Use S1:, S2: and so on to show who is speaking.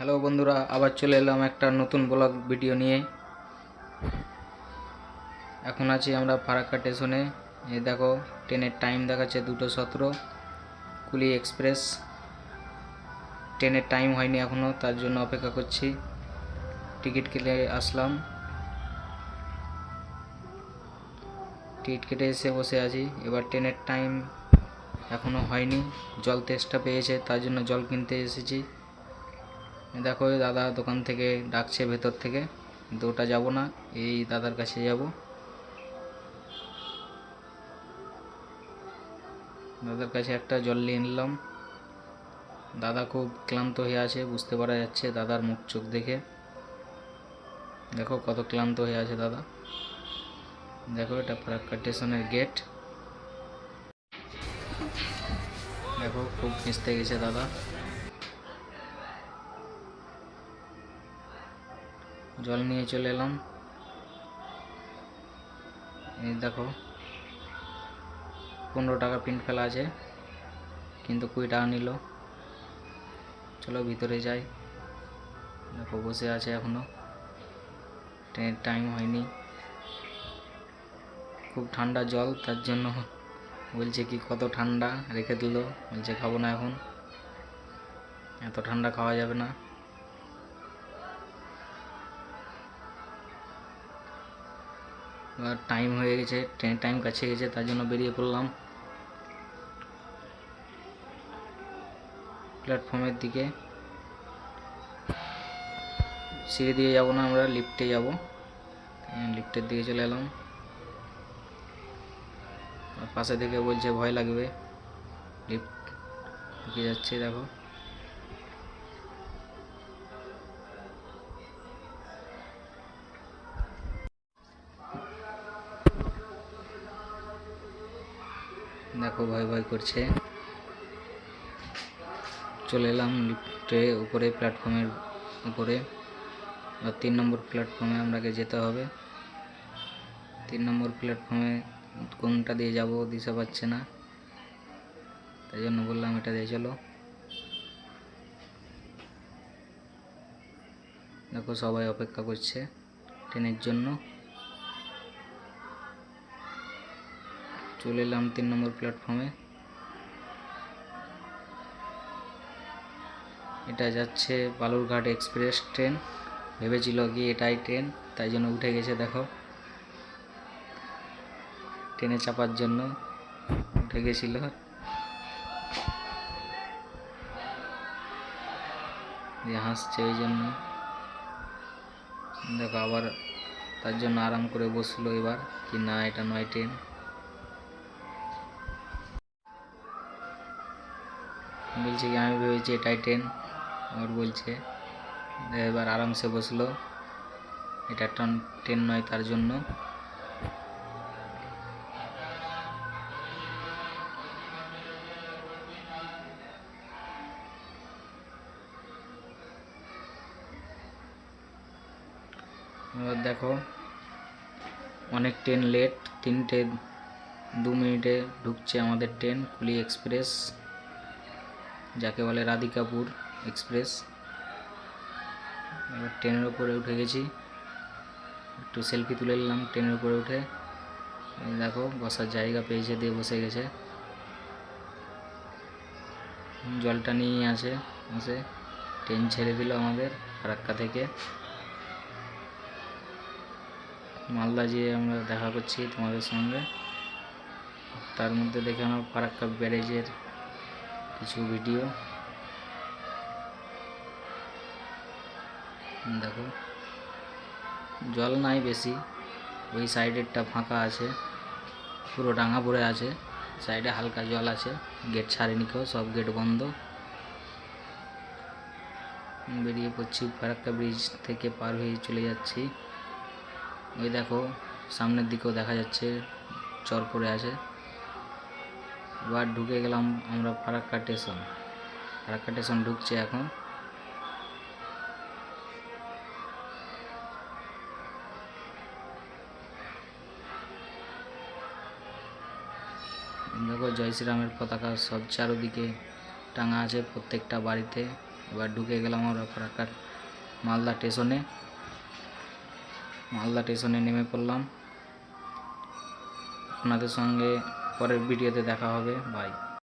S1: Hello বন্ধুরা, আবার চলে এলাম একটা নতুন ব্লগ ভিডিও নিয়ে। এখন আছি আমরা ফারাক্কা স্টেশনে। এই দেখো, ট্রেনের টাইম দেখাচ্ছে 2:17, কুলি এক্সপ্রেস। ট্রেনের টাইম হয়নি এখনও, তার জন্য অপেক্ষা করছি। টিকিট কেটে আসলাম, টিকিট কেটে এসে বসে আছি। এবার ট্রেনের টাইম এখনও হয়নি, জল তেষ্টা পেয়েছে, তার জন্য জল কিনতে এসেছি। দেখো, দাদা দোকান থেকে ডাকছে ভেতর থেকে, কিন্তু ওটা যাবো না, এই দাদার কাছে যাব। দাদার কাছে একটা জল নিয়ে নিলাম। দাদা খুব ক্লান্ত হয়ে আছে, বুঝতে পারা যাচ্ছে দাদার মুখ চোখ দেখে। দেখো কত ক্লান্ত হয়ে আছে দাদা। দেখো, এটা ফারাক্কা স্টেশনের গেট। দেখো, খুব ভিজতে গেছে দাদা। জল নিয়ে চলে এলাম। এই দেখো, 15 টাকা প্রিন্ট ফেলা আছে, কিন্তু 20 টাকা নিল। চলো ভিতরে যাই। দেখো, বসে আছে এখনো, ট্রেনের টাইম হয়নি। খুব ঠান্ডা জল, তার জন্য বলছে কি কত ঠান্ডা, রেখে দিল। বলছে খাবো না এখন, এত ঠান্ডা খাওয়া যাবে না। এবার টাইম হয়ে গেছে, ট্রেনের টাইম কাছে গেছে, তার জন্য বেরিয়ে পড়লাম প্ল্যাটফর্মের দিকে। সিঁড়ি দিয়ে যাব না, আমরা লিফটে যাব। লিফটের দিকে চলে এলাম। পাশে থেকে বলছে ভয় লাগবে, লিফট ঢুকে যাচ্ছে। দেখো, দেখো ভয় ভয় করছে। চলে এলাম লিফটে উপরে, প্ল্যাটফর্মের উপরে। 3 নম্বর প্ল্যাটফর্মে আমাকে যেতে হবে। 3 নম্বর প্ল্যাটফর্মে কোনটা দিয়ে যাব দিশা পাচ্ছে না, তাই জন্য বললাম এটা দিয়ে চলো। দেখো, সবাই অপেক্ষা করছে ট্রেনের জন্য। চলে এলাম 3 নম্বর প্ল্যাটফর্মে। এটা যাচ্ছে বালুরঘাট এক্সপ্রেস ট্রেন। ভেবেছিল কি এটাই ট্রেন, তাই জন্য উঠে গেছে। দেখো, ট্রেনে চাপার জন্য উঠে গেছিল, যে হাসছে ওই জন্য। দেখো, আবার তার জন্য আরাম করে বসলো এবার, কি না এটা নয় ট্রেন। বলছে কি আমি ভেবেছি এটাই ট্রেন, আবার বলছে। এবার আরামসে বসলো, এটা ট্রেন নয় তার জন্য। এবার দেখো, অনেক ট্রেন লেট, 3:02 ঢুকছে আমাদের ট্রেন, কুলি এক্সপ্রেস, যাকে বলে রাধিকাপুর এক্সপ্রেস। এবার ট্রেনের উপরে উঠে গেছি, একটু সেলফি তুলে নিলাম ট্রেনের উপরে উঠে। দেখো, বসার জায়গা পেয়েছে, দিয়ে বসে গেছে। জলটা নিয়ে আছে বসে। ট্রেন ছেড়ে দিল আমাদের ফারাক্কা থেকে। মালদা যেয়ে আমরা দেখা করছি তোমাদের সঙ্গে। তার মধ্যে দেখে আমার ফারাক্কা ব্যারেজের কিছু ভিডিও। দেখো, জল নাই বেশি, ওই সাইডেরটা ফাঁকা আছে, পুরো ডাঙা পড়ে আছে। সাইডে হালকা জল আছে, গেট ছাড়েনি কেউ, সব গেট বন্ধ। বেরিয়ে পড়ছি, ফারাক্কা ব্রিজ থেকে পার হয়ে চলে যাচ্ছি। ওই দেখো, সামনের দিকেও দেখা যাচ্ছে চর পড়ে আছে। এবার ঢুকে গেলাম আমরা ফারাক্কা স্টেশন। ফারাক্কা স্টেশন ঢুকছে এখন। দেখো, জয় শ্রীরামের পতাকা সব চারদিকে টাঙা আছে, প্রত্যেকটা বাড়িতে এবার ঢুকে গেলাম আমরা ফারাক্কার মালদা স্টেশনে নেমে পড়লাম। আপনাদের সঙ্গে পরের ভিডিওতে দেখা হবে। বাই।